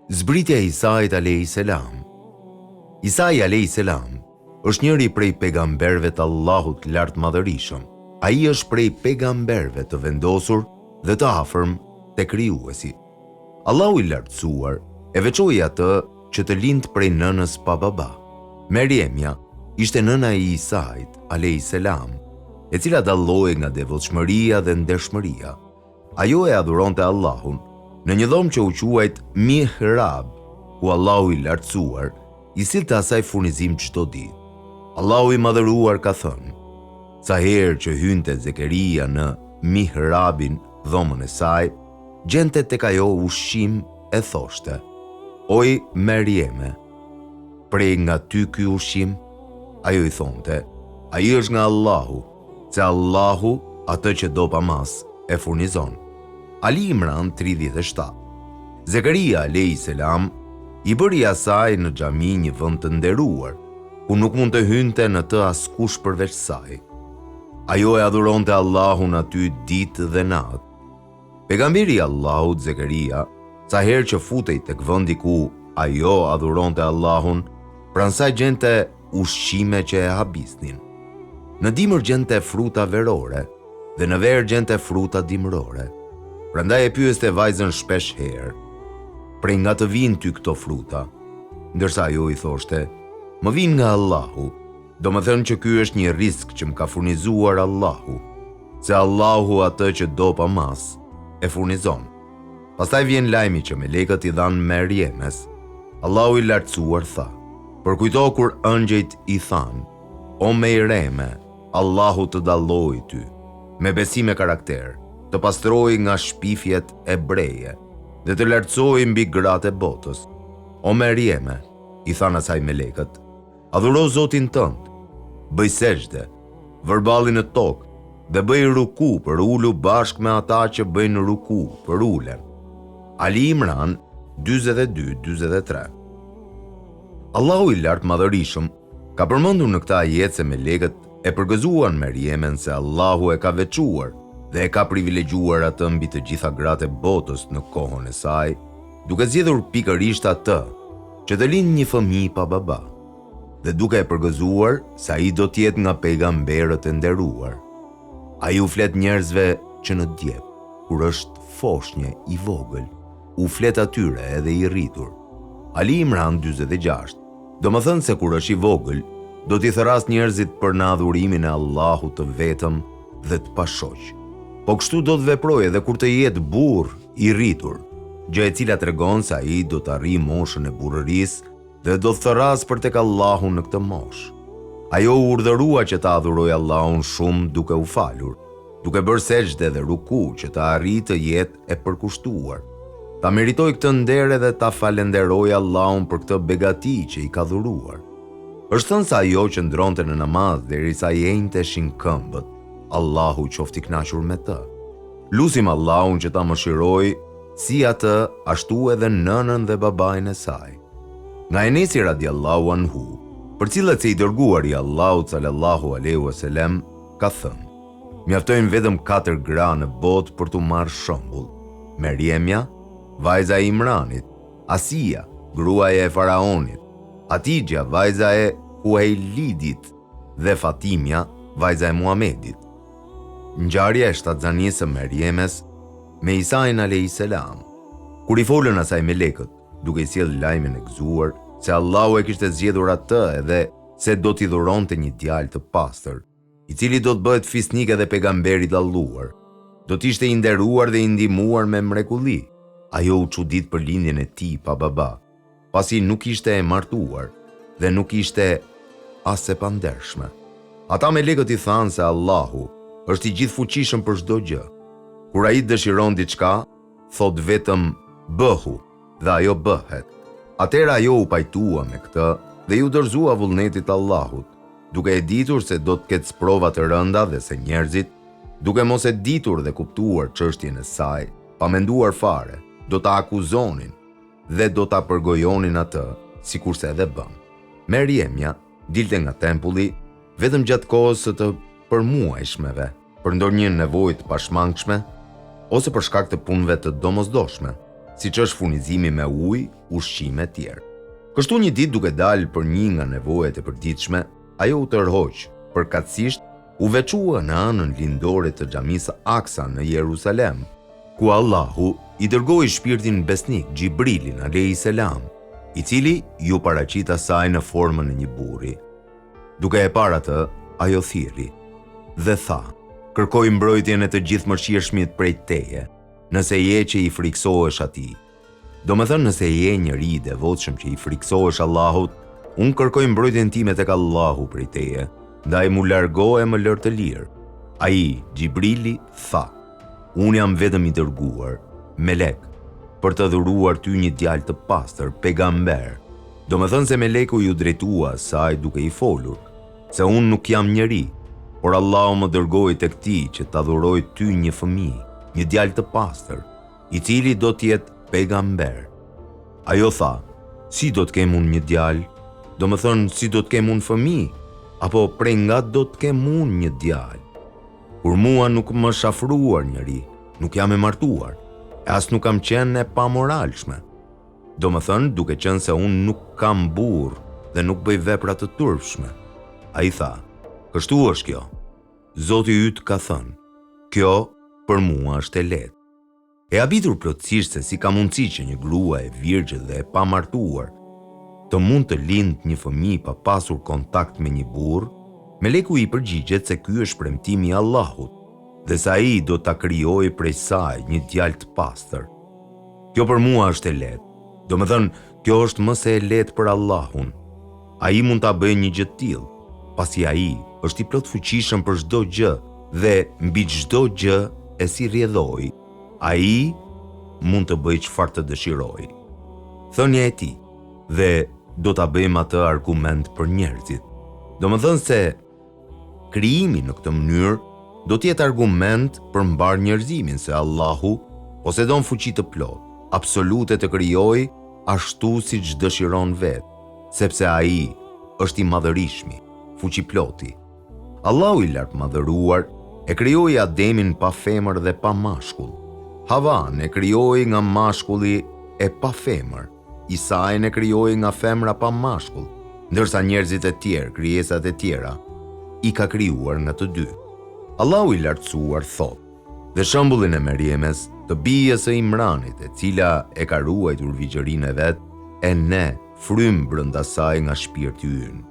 Zbritja e Isait a.s. Isai a.s. është njëri prej pejgamberëve të Allahut lartë madhërisëm. Ai është prej pejgamberëve të vendosur dhe të afërm te Krijuesi. Allahu i lartësuar e veçoi atë që të lindë prej nënës pa baba. Meriemja ishte nëna e Isait a.s., e cila dallohej nga devotshmëria dhe ndershmëria. Ajo e adhuronte Allahun në një dhomë që u quajt Mihrab, ku Allahu i lartësuar i sillte asaj furnizim çdo ditë. Allahu i madhëruar ka thënë: sa herë që hynte Zekeria në Mihrabin, dhomën e saj, gjente tek ajo ushqim e thoshte: oj Merieme, prej nga ty ky ushqim? Ajo i thonte: ai është nga Allahu, se Allahu atë që do pa mas e furnizon. Ali Imran 37. Zekeria a.s. i bëri asaj në xhami një vend të nderuar, ku nuk mund të hynte në të askush përveç saj. Ajo e adhuronte Allahun aty ditë dhe natë. Pejgamberi i Allahut Zekeria, sa herë që futej tek vendi ku ajo adhuronte Allahun, pranë saj gjente ushqime që e habisnin. Në dimër gjente fruta verore dhe në verë gjente fruta dimrore. Prandaj e pyeste vajzën shpesh herë: prej nga të vinë ty këto fruta? Ndërsa ajo i thoshte: më vinë nga Allahu, do më thënë që ky është një risk që më ka furnizuar Allahu, se Allahu atë që do pa mas e furnizon. Pastaj vjen lajmi që melekët i dhanë Meriemes. Allahu i lartësuar tha: përkujto kur ëngjëjt i thanë: o Merieme, Allahu të dalloi ty me besim e karakter, të pastroi nga shpifjet e breje dhe të lartësoi mbi gratë e botës. O Merieme, i thanë asaj melekët, adhuro Zotin tënd, bëj sejdë, vërballi në tokë dhe bëj ruku për ulu bashkë me ata që bëjnë ruku për ulen. Ali Imran 42-43. Allahu i lartë madhërisëm ka përmendur në këtë ajet se melekët e përgëzuan Meriemen se Allahu e ka veçuar dhe e ka privilegjuar atë mbi të gjitha gratë e botës në kohën e saj, duke zgjedhur pikërisht atë që të lindë një fëmijë pa baba, dhe duke e përgëzuar se ai do të jetë nga pejgamberët e nderuar. Ai u flet njerëzve që në djep, kur është foshnjë i vogël, u flet atyre edhe i rritur. Ali Imran 46. Do më thënë se kur është i vogël, do t'i thëras njerëzit për në adhurimin e Allahut të vetëm dhe të pashoq. Po kështu do të veproj edhe kur të jetë burr i rritur, gjë e cila tregon se ai do të arrijë moshën e burrërisë dhe do të thëras për tek Allahu në këtë moshë. Ajo u urdhërua që ta adhurojë Allahun shumë duke u falur, duke bërë sejdë dhe ruku që ta arrijë të jetë e përkushtuar. Ta meritoj këtë nder dhe ta falenderoj Allahun për këtë begati që i ka dhuruar. Është thënë se ajo që ndronte në namaz derisa i enjteshin këmbët, Allahu qoftë i kënaqur me të. Lutim Allahun që ta mëshiroj si atë ashtu edhe nënën dhe babain e saj. Nga Enesi radiallahu anhu, për cilët se i dërguari Allahut sallallahu alaihi wasallam ka thënë: mjaftojnë vetëm 4 gra në botë për t'u marrë shembull: Meriemja, vajza e Imranit, Asia, gruaja e Faraonit, Atidja, vajza e Huejlidit dhe Fatimja, vajza e Muhamedit. Ngjarja e shtatzanisë së Meriemes me Isain alayhis salam. Kur i folën asaj melekët, duke i sjellë lajmin e gëzuar se Allahu e kishte zgjedhur atë edhe se do t'i dhuronte një djalë të pastër, i cili do të bëhet fisnik edhe pejgamber i dalluar, do t'ishte i nderuar dhe i ndihmuar me mrekulli. Ajo u çudit për lindjen e tij pa baba, pasi nuk ishte e martuar dhe nuk ishte as e pandershme. Ata melekët i thanë se Allahu është i gjithfuqishëm për çdo gjë. Kur ai dëshiron diçka, thot vetëm bëhu dhe ajo bëhet. Atëherë ajo u pajtua me këtë dhe ju dorëzua vullnetit Allahut, duke e ditur se do të ketë sprova të rënda dhe se njerëzit, duke mos e ditur dhe kuptuar çështjen e saj, pa menduar fare, do ta akuzonin dhe do ta përgojonin atë, sikurse edhe bën. Meriemja dilte nga tempulli vetëm gjatë kohës së të përmuajshmeve për ndonjë nevojë të pashmangshme ose për shkak të punëve të domosdoshme, siç është furnizimi me ujë, ushqime e tjerë. Kështu një ditë duke dalë për një nga nevojat e përditshme, ajo u tërhoq, përkatësisht u veçua në anën lindore të xhamisë Aksa në Jerusalem, ku Allahu i dërgoi shpirtin besnik Xhibrilin alayhis salam, i cili ju paraqit asaj në formën e një burri. Duke e parë atë, ajo thirri dhe tha: "Kërkoj mbrojtjen e të gjithë mëshirshmit prej teje, nëse je që i friksohesh atij." Domethënë, nëse je njeri i devotshëm që i friksohesh Allahut, unë kërkoj mbrojtjen time tek Allahu prej teje, ndaj mu largohe më lër të lirë. Ai, Xhibrili, tha: "Unë jam vetëm i dërguar, melek, për të dhuruar ty një djalë të pastër, pejgamber." Domethënë se meleku ju drejtua asaj duke i folur, se unë nuk jam njeri, por Allahu më dërgoi tek ti që ta dhuroj ty një fëmijë, një djalë të pastër, i cili do të jetë pejgamber. Ajo tha: "Si do të kem unë një djalë? Domethënë, si do të kem unë fëmijë? Apo prej nga do të kem unë një djalë? Kur mua nuk më shafruar njeri, nuk jam e martuar, e as nuk kam qenë e pamoralshme." Domethënë, duke qenë se unë nuk kam burr dhe nuk bëj vepra të turpshme. Ai tha: "Kështu është kjo. Zoti yt ka thënë, kjo për mua është e lehtë." E habitur plotësisht se si ka mundësi që një grua e virgjë dhe e pamartuar të mund të lindë një fëmijë pa pasur kontakt me një burr, meleku i përgjigjet se ky është premtimi i Allahut dhe se ai do ta krijojë prej saj një djalë të pastër. Kjo për mua është e lehtë. Domethënë, kjo është më se e lehtë për Allahun. Ai mund ta bëjë një gjë të tillë, pasi ai është i plot fuqishëm për çdo gjë dhe mbi çdo gjë e si rrjedhoi, ai mund të bëjë çfarë të dëshirojë. Thënia e tij: "Dhe do ta bëjmë atë argument për njerëzit." Domethënë se krijimi në këtë mënyrë do të jetë argument për mbar njerëzimin se Allahu posedon fuqi të plot, absolute të krijojë ashtu siç dëshiron vetë, sepse ai është i madhërishmi, fuqi ploti. Allahu i lartë madhëruar e krijoi Ademin pa femër dhe pa mashkull. Havan e krijoi nga mashkulli e pa femër. Isain e krijoi nga femra pa mashkull, ndërsa njerëzit e tjerë, krijesat e tjera, i ka krijuar nga të dy. Allahu i lartësuar thot: "Dhe shembullin e Merjemes, të bijës së Imranit, e cila e ka ruajtur vigjërinë e vet, e ne frym brenda saj nga shpirti ynë."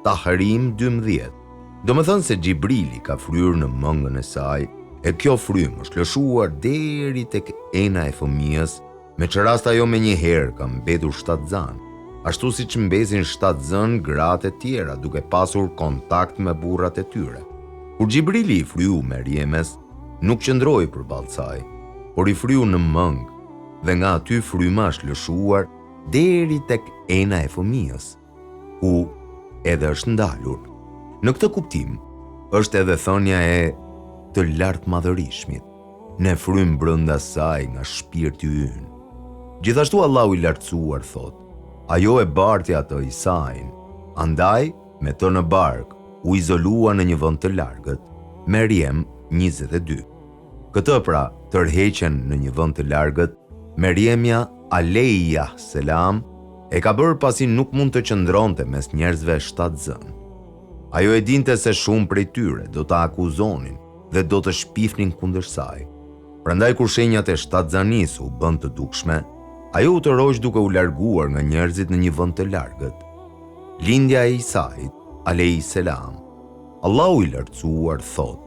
Tahrim 12. Domethënë se Xhibrili ka fryrë në mëngën e saj, e kjo frym është lëshuar deri tek ena e fëmijës, me që rast ajo me një herë ka mbetur 7 zën, ashtu si që mbesin 7 zën gratë e tjera duke pasur kontakt me burrat e tyre. Kur Xhibrili i fryu Merjemes, nuk qëndroi përballë saj, por i fryu në mëngë dhe nga aty fryma është lëshuar deri tek ena e fëmijës, ku edhe është ndalur. Në këtë kuptim është edhe thënia e të lartë madhërishmit: "Ne frym brenda saj nga shpirti ynë." Gjithashtu Allahu i lartësuar thot: "Ajo e barti atë Isain, andaj me të në bark u izolua në një vend të largët." Merjem 22. Këtë pra tërheqen në një vend të largët, Merjemja alayha selam e ka bërë pasi nuk mund të qëndronte mes njerëzve 7 zën. Ajo e dinte se shumë prej tyre do ta akuzonin dhe do të shpifnin kundër saj. Prandaj kur shenjat e 7 zanisë u bën të dukshme, ajo u tërhoq duke u larguar nga njerëzit në një vend të largët. Lindja e Isait alayhis salam. Allahu i lartësuar thot: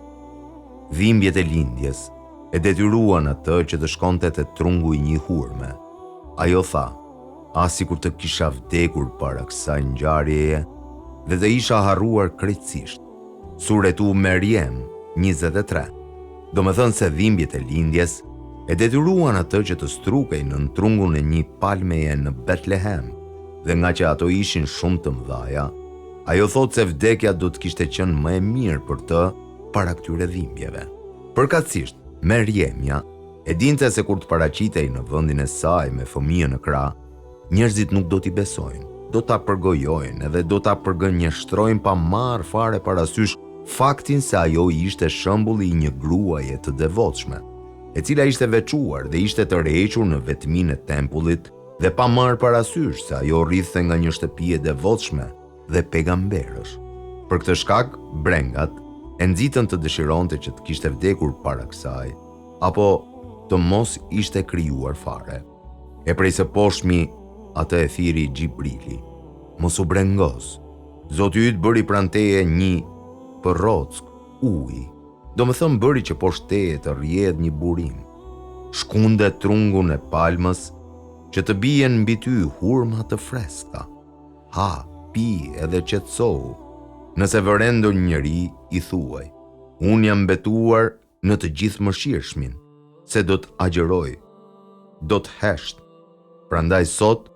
"Dhimbjet e lindjes e detyruan atë që të shkonte te trungu i një hurme." Ajo tha: "As sikur të kisha vdekur para kësaj ngjarjeje dhe të isha harruar krejtësisht." Suretu Merjem 23. Domethënë se dhimbjet e lindjes e detyruan atë që të strukej në trungun e një palmeje në Betlehem, dhe nga që ato ishin shumë të mëdhaja, ajo thot se vdekja do të kishte qenë më e mirë për të para këtyre dhimbjeve. Përkatësisht, Merjemja e dinte se kur të paraqitej në vendin e saj me fëmijën në krah, njerëzit nuk do t'i besojnë, do ta përgojojnë edhe do ta përgënjeshtrojnë pa marrë fare parasysh faktin se ajo ishte shembulli i një gruaje të devotshme, e cila ishte veçuar dhe ishte të rrequr në vetminë e tempullit dhe pa marrë parasysh se ajo rrithte nga një shtëpi e devotshme dhe pejgamberësh. Për këtë shkak, brengat e nxitën të dëshironte që të kishte vdekur para kësaj, apo të mos ishte krijuar fare. E prej së poshtmi atë e thiri Gjibrili: "Mos u brengos, Zoti yt bëri pranë teje një përrock uji, do më thënë bëri që poshtë teje të rrjedh një burim. Shkunde trungun e palmës që të bien mbi ty hurma të freskëta. Ha, pi edhe qetësohu. Nëse vëren ndonjë njeri, i thuaj: unë jam betuar në të gjithë mëshirshmin, se do të agjeroj, do të hesht. Prandaj sot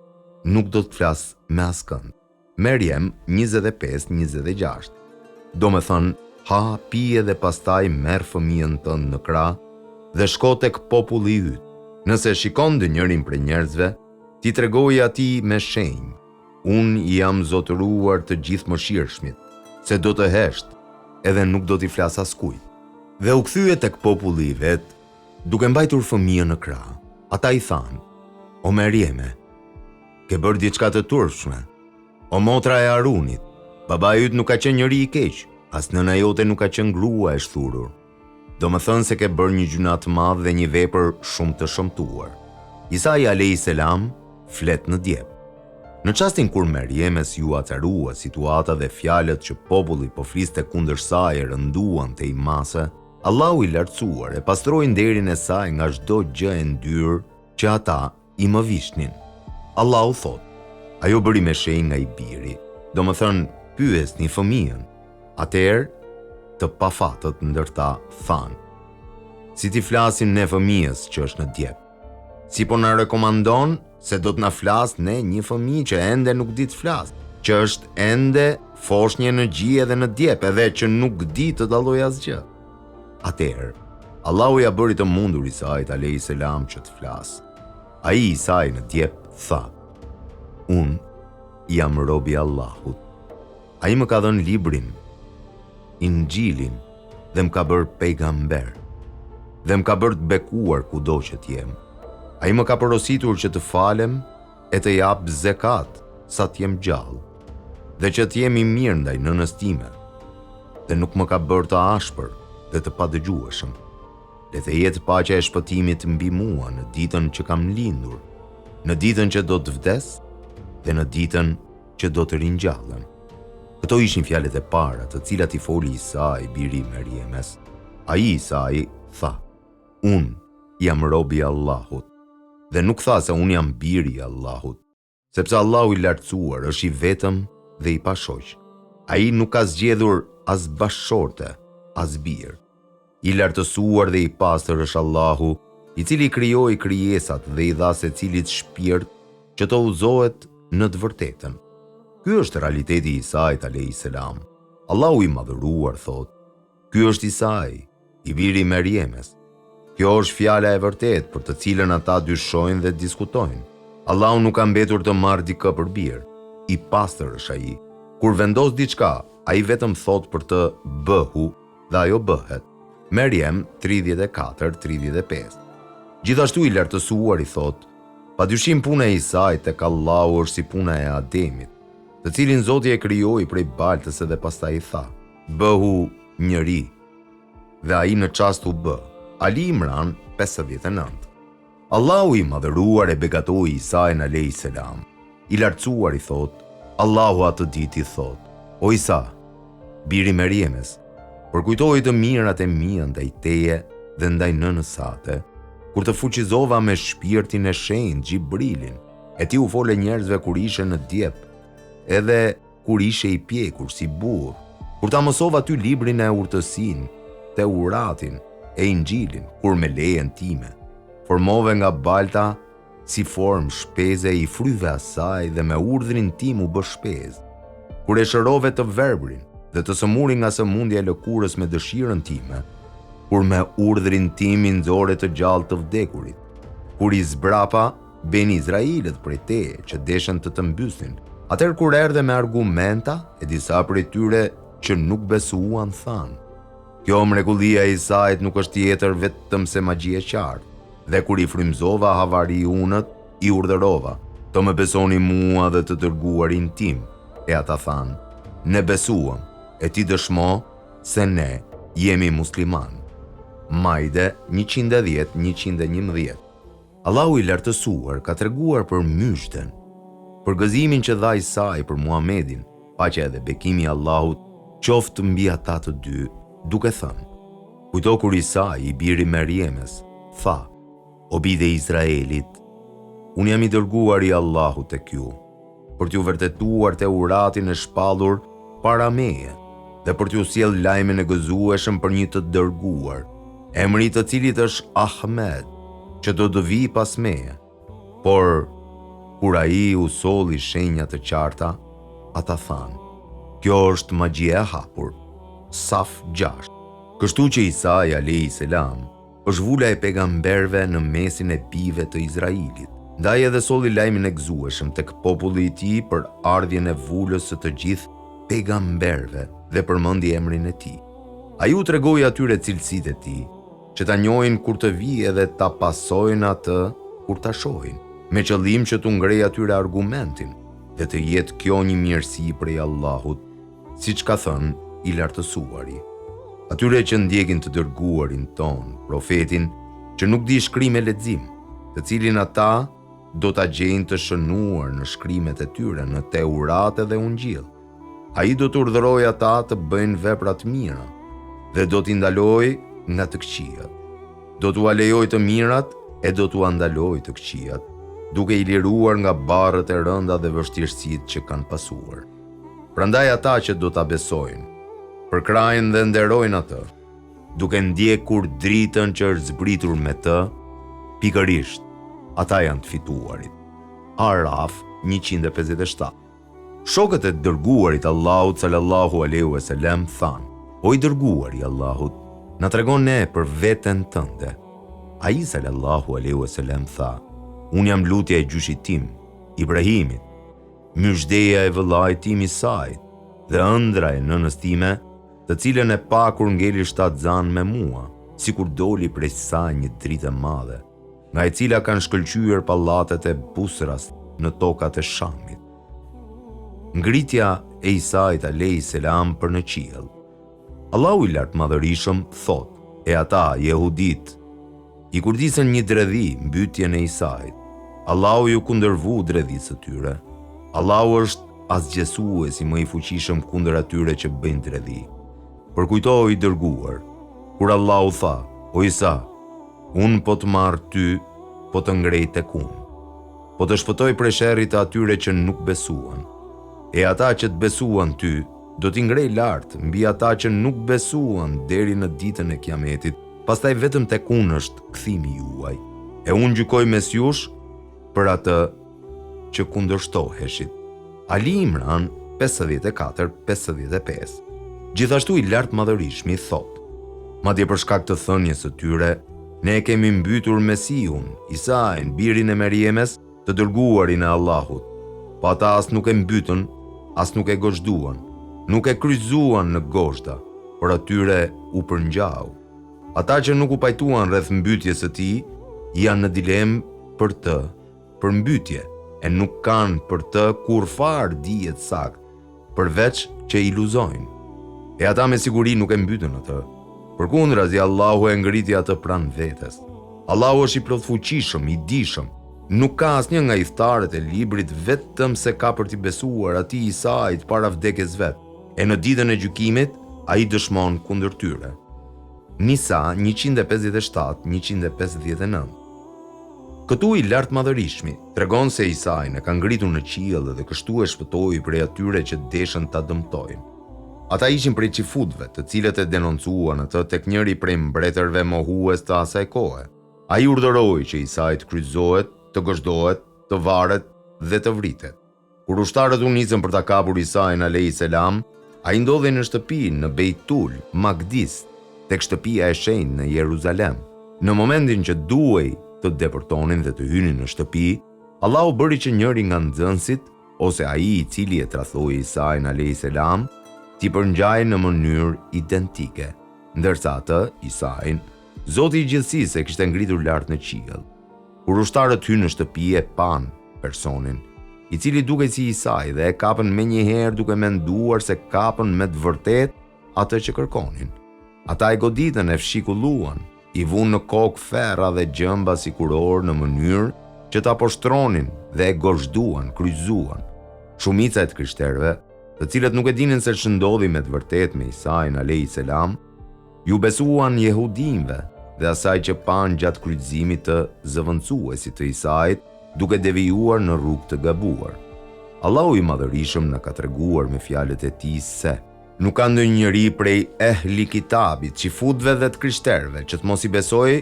nuk do të flas me askënd." Merjem 25-26. Do me thënë, ha, pije dhe pastaj merr fëmijën tënd në krah dhe shko tek populli yt. Nëse shikon ndonjërin prej njerëzve, ti tregoj atij me shenjë: unë jam zotëruar të gjithë mëshirshmit, se do të hesht, edhe nuk do t'i flas askujt. Dhe u kthye tek populli i vet, duke mbajtur fëmijën në krah. Ata i thanë: "O Merjeme, ke bërë diçka të turpshme. O motra e Harunit, baba yt nuk ka qenë njëri i keq, as nëna jote nuk ka qenë grua e shturur. Do më thënë se ke bërë një gjuna të madh dhe një vepër shumë të shëmtuar." Isai a.s. flet në djep. Në çastin kur Merjemes ju acarua situata dhe fjalët që populli po fliste kundër saj e rënduan te imase, Allahu i lartësuar e pastroi nderin e saj nga çdo gjë e ndyrë që ata i më vishnin. Allahu thot: "Ajo bëri me shenjë nga i biri, do më thënë pyesni fëmijën." Atëherë të pafatët ndërta thanë: "Si ti flasim ne fëmijës që është në djep? Si po na rekomandon se do të na flas ne një fëmijë që ende nuk di të flas, që është ende foshnjë në gjie dhe në djep, edhe që nuk di të dallojë asgjë." Atëherë Allahu ja bëri të mundur Isait a.s. që të flas. Ai Isai në djep tha: "Unë jam robi Allahut. Ai më ka dhënë librin, Injilin, dhe më ka bërë pejgamber, dhe më ka bërë të bekuar kudo që t'jem. Ai më ka porositur që të falem e të jap zekat sa t'jem gjallë, dhe që t'jem i mirë ndaj nënës time, dhe nuk më ka bërë të ashpër dhe të padëgjueshëm. Le të jetë paqja e shpëtimit mbi mua në ditën që kam lindur, në ditën që do të vdes dhe në ditën që do të ringjallem." Këto ishin fjalët e para të cilat i foli Isai, biri i Merjemes. Ai Isai tha: "Unë jam robi i Allahut." Dhe nuk tha se unë jam biri i Allahut, sepse Allahu i lartësuar është i vetëm dhe i pashoq. Ai nuk ka zgjedhur as bashkëshorte, as bir. I lartësuar dhe i pastër është Allahu, i cili krijoi krijesat dhe i dha secilit shpirt që të udhëzohet në të vërtetën. Ky është realiteti i Isait a.s. Allahu i madhëruar thot: "Ky është Isai, i biri i Merjemes. Kjo është fjala e vërtet për të cilën ata dyshojnë dhe diskutojnë. Allahu nuk ka mbetur të marrë dikë për bir. I pastër është ai. Kur vendos diçka, ai vetëm thot për të bëhu dhe ajo bëhet." Merjem 34-35. Gjithashtu i lartësuar i thot: "Padyshim puna e Isait tek Allahu është si puna e Ademit, të cilin Zoti e krijoi prej baltës dhe pastaj i tha: bëhu njeri, dhe ai në çast u bë." Ali Imran 59. Allahu i madhëruar e begatoi Isain a.s. I lartësuar i thot: Allahu atë ditë i thot: "O Isa, biri Merjemes, përkujtoi të mirat e mia ndaj teje dhe ndaj nënës sate, kur të fuqizova me shpirtin e shenjtë Gjibrilin, e ti u fole njerëzve kur ishe në djep, edhe kur ishe i pjekur si burr, kur ta mësova ty librin e urtësin, Teuratin e Injilin, kur me lejen time formove nga balta si formë shpeze i fryve asaj dhe me urdhrin tim u bë shpezë, kur e shërove të verbrin dhe të sëmuri nga sëmundja e lëkurës me dëshirën time, kur me urdhrin tim i nxore të gjallë të vdekurit, kur i zbrapa ben Izraelit prej teje që deshen të mbysnin, atëherë kur erdhe me argumenta e disa prej tyre që nuk besuan thanë: "Kjo mrekullia e Isait nuk është tjetër vetëm se magji e qartë, dhe kur i frymzova havariunët, i urdhërova: të më besoni mua dhe të dërguarin tim." E ata thanë: "Ne besuam, e ti dëshmo se ne jemi musliman." Maide 110-111. Allahu i lartësuar ka treguar për myshten, për gëzimin që dha Isai për Muhamedin, paqja edhe bekimi i Allahut qoftë mbi ata të dy, duke thënë: "Kujto kur Isai, i biri Merjemes, tha: O bide Izraelit, unë jam i dërguar i Allahut tek ju, për t'ju vërtetuar Teuratin e shpallur para meje, dhe për t'ju sjell lajmin e gëzueshëm për një të dërguar, emri i të cilit është Ahmed, që do të vi pas meje." Por kur ai u solli shenja të qarta, ata thanë: "Kjo është magji e hapur." Saf 6. Kështu që Isai a.s. është vula e pejgamberëve në mesin e bijve të Izraelit, ndaj edhe solli lajmin e gëzueshëm tek populli i tij për ardhjen e vulës së të gjithë pejgamberëve dhe përmendi emrin e tij. Ai u tregoi atyre cilësitë e tij, që ta njohin kur të vijë edhe ta pasojnë atë kur ta shohin, me qëllim që t'u ngrejë atyre argumentin dhe të jetë kjo një mirësi prej Allahut, siç ka thënë i lartësuari: "Atyre që ndjekin të dërguarin ton, profetin, që nuk di shkrim e lexim, të cilin ata do ta gjejnë të shënuar në shkrimet e tyre në Teuratë dhe Ungjil. Ai do të urdhërojë ata të bëjnë vepra të mira dhe do t'i ndalojë nga të këqijat. Do t'u alejojë të mirat e do t'u ndalojë të këqijat, duke i liruar nga barrët e rënda dhe vështirësitë që kanë pasuar. Prandaj ata që do ta besojnë, përkrajnë dhe nderojnë atë, duke ndjekur dritën që është zbritur me të, pikërisht ata janë të fituarit." Araf 157. Shokët e dërguarit Allahut sallallahu alaihi wasallam thanë: "O i dërguari i Allahut, na tregon ne për veten tënde." Ai sallallahu alaihi wasallam tha: "Unë jam lutja e gjyshit tim, Ibrahimit, myshdeja e vëllait tim Isait dhe ëndra e nënës time, të cilën e pa kur ngeli 7 zanë me mua, sikur doli prej saj një dritë e madhe, nga e cila kanë shkëlqyer pallatet e Busras në tokat e Shamit." Ngritja e Isait a.s. për në qiell. Allahu i lartëmadhërisëm thot: "E ata, jehudit, i kurdisën një dredhi mbytjen e Isait. Allahu ju kundërvu dredhisë të tyre. Allahu është asgjësuesi më i fuqishëm kundër atyre që bëjnë dredhi. Përkujto i dërguar, kur Allahu tha: O Isa, unë po të marr ty, po të ngrej tek unë, po të shpëtoj prej sherrit të atyre që nuk besuan. E ata që të besuan ty, do t'i ngrej lart mbi ata që nuk besuan deri në ditën e Kiametit, pastaj vetëm tek unë është kthimi juaj. E unë gjykoj mes jush për atë që kundërshtoheshit." Ali Imran 54-55. Gjithashtu i lartëmadhërishmi thot: "Madje për shkak të thënies së tyre, ne kemi mbytur Mesiun, Isain, birin e Merjemes, të dërguarin e Allahut. Po ata as nuk e mbytën, as nuk e gozhduan, nuk e kryqëzuan në gozhda, por atyre u përngjau. Ata që nuk u pajtuan rreth mbytjes së tij, janë në dilemë për të, për mbytje, e nuk kanë për të kur far dijet sakt, përveç që iluzojnë. E ata me siguri nuk e mbytën atë. Përkundrazi, Allahu e ngriti atë pranë vetes. Allahu është i plotfuqishëm, i dijshëm. Nuk ka asnjë nga hithtarët e librit vetëm se ka për t'i besuar atij Isait para vdekjes vet. E në ditën e gjykimit, ai dëshmon kundër tyre." Nisa 157-159. Këtu i lartëmadhërishmi tregon se Isai e ka ngritur në qiell dhe kështu e shpëtoi prej atyre që deshën ta dëmtojnë. Ata ishin prej qifutëve, të cilët e denoncuan atë tek njëri prej mbretërve mohues të asaj kohe. Ai urdhëroi që Isai të kryqëzohet, të gozhdohet, të varet dhe të vritet. Kur ushtarët u nisën për ta kapur Isain a.s., ai ndodhej në shtëpinë në Beitul Maqdis, tek shtëpia e shenjtë në Jeruzalem. Në momentin që duhej të deportonin dhe të hynin në shtëpi, Allahu bëri që njëri nga nxënësit, ose ai i cili e tradhoi Isain a.s., si përngjajnë në mënyrë identike, ndërsa atë, Isain, Zoti i gjithësisë e kishte ngritur lart në qiell. Kur ushtarët hyn në shtëpi e pan personin, i cili dukej si Isai dhe e kapën menjëherë duke menduar se kapën me të vërtetë atë që kërkonin. Ata e goditën, e fshikulluan, i vunë në kokë ferra dhe gjëmba sikuror në mënyrë që ta poshtronin dhe e gozhduan, kryqëzuan. Shumica e të krishterëve, të cilët nuk e dinin se ç'ndodhi me të vërtetë me Isain alayhis salam, ju besuan jehudinëve dhe asaj që pan gjatë kryqëzimit të zëvendësuesit të Isait, duke devijuar në rrugë të gabuar. Allahu i Madhërisëm na ka treguar me fjalët e tij se nuk ka ndonjëri prej ehli kitabit, xifutëve dhe të krishterëve që të mos i besojë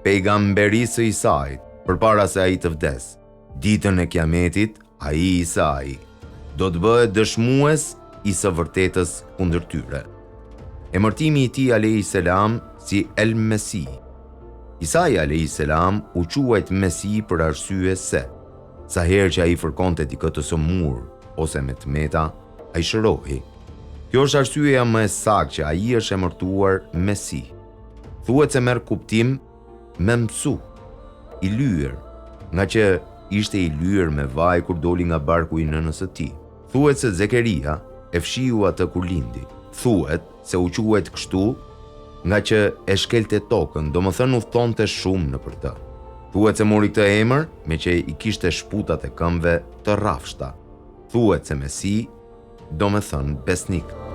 pejgamberisë së Isait përpara se ai të vdes. Ditën e Kiametit, ai Isai do të bëhet dëshmues i së vërtetës kundër tyre. Emërtimi i tij alayhis salam si El Mesih. Isai alayhis salam u quajt Mesih për arsye se sa herë që ai fërkonte dikë të sëmur ose me tmeta, ai shërohej. Kjo është arsyeja më e saktë që ai është emërtuar Mesih. Thuhet se merr kuptim me mësu, i lyer, nga që ishte i lyer me vaj kur doli nga barku i nënës së tij. Thuhet se Zekeria e fshiu atë kur lindi. Thuhet se u quajt kështu nga që e shkelte tokën, domethënë udhtonte shumë nëpër të. Thuhet se mori këtë emër me që i kishte shputat e këmbëve të rrafshta. Thuhet se Mesih domethënë besnik.